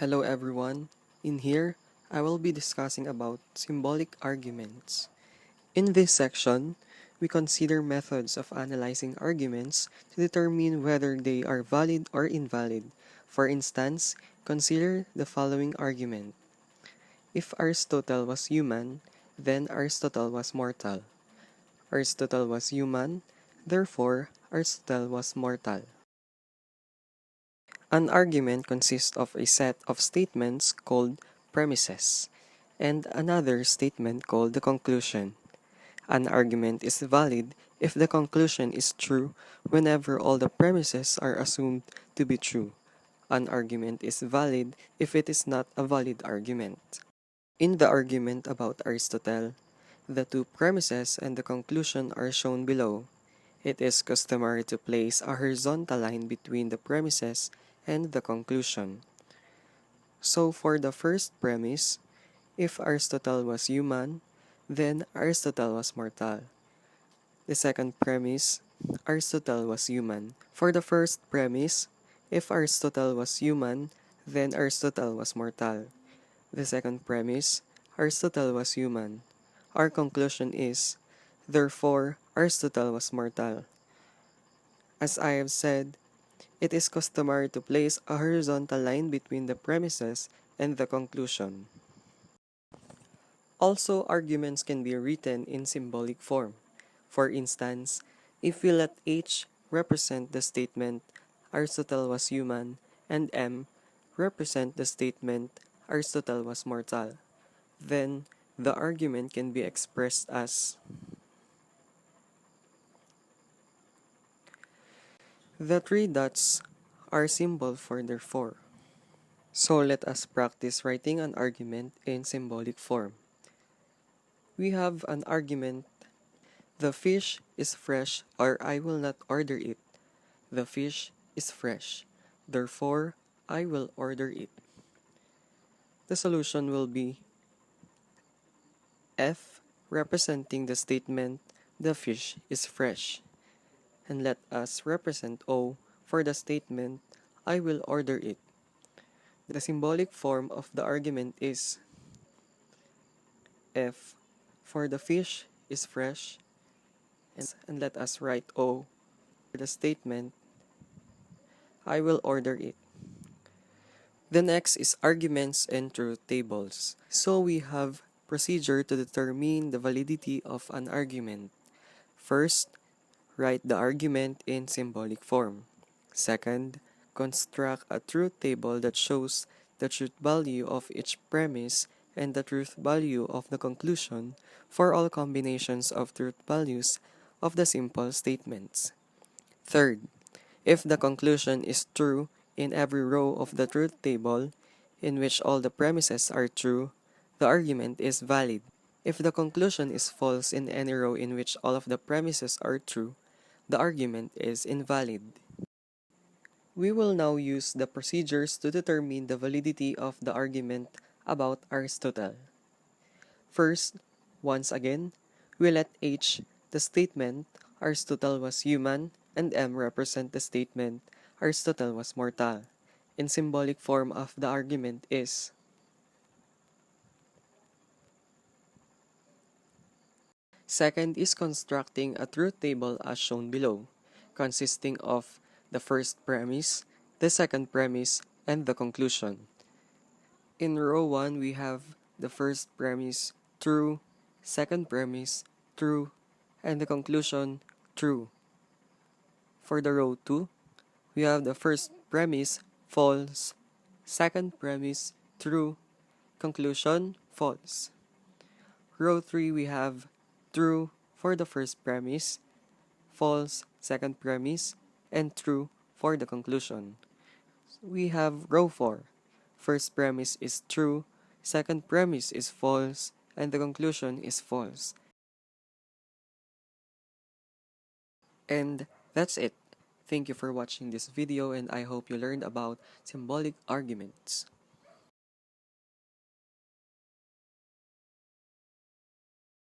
Hello everyone. In here, I will be discussing about symbolic arguments. In this section, we consider methods of analyzing arguments to determine whether they are valid or invalid. For instance, consider the following argument. If Aristotle was human, then Aristotle was mortal. Aristotle was human, therefore Aristotle was mortal. An argument consists of a set of statements called premises, and another statement called the conclusion. An argument is valid if the conclusion is true whenever all the premises are assumed to be true. An argument is valid if it is not a valid argument. In the argument about Aristotle, the two premises and the conclusion are shown below. It is customary to place a horizontal line between the premises and the conclusion. So for the first premise, if Aristotle was human, then Aristotle was mortal. The second premise, Aristotle was human. For the first premise, if Aristotle was human, then Aristotle was mortal. The second premise, Aristotle was human. Our conclusion is, therefore, Aristotle was mortal. As I have said, it is customary to place a horizontal line between the premises and the conclusion. Also, arguments can be written in symbolic form. For instance, if we let H represent the statement Aristotle was human and M represent the statement Aristotle was mortal, then the argument can be expressed as the three dots are symbol for therefore. So let us practice writing an argument in symbolic form. We have an argument. The fish is fresh or I will not order it. The fish is fresh. Therefore, I will order it. The solution will be F representing the statement the fish is fresh. And let us represent O for the statement I will order it. The symbolic form of the argument is F for the fish is fresh, and let us write O for the statement I will order it. The next is arguments and truth tables. So we have procedure to determine the validity of an argument. First, write the argument in symbolic form. Second, construct a truth table that shows the truth value of each premise and the truth value of the conclusion for all combinations of truth values of the simple statements. Third, if the conclusion is true in every row of the truth table, in which all the premises are true, the argument is valid. If the conclusion is false in any row in which all of the premises are true, the argument is invalid. We will now use the procedures to determine the validity of the argument about Aristotle. First, once again, we let H, the statement Aristotle was human, and M represent the statement Aristotle was mortal. In symbolic form of the argument is Second is constructing a truth table as shown below, consisting of the first premise, the second premise, and the conclusion. In row 1, we have the first premise, true, second premise, true, and the conclusion, true. For the row 2, we have the first premise, false, second premise, true, conclusion, false. Row 3, we have true for the first premise, false second premise, and true for the conclusion. We have row 4. First premise is true, second premise is false, and the conclusion is false. And that's it. Thank you for watching this video and I hope you learned about symbolic arguments.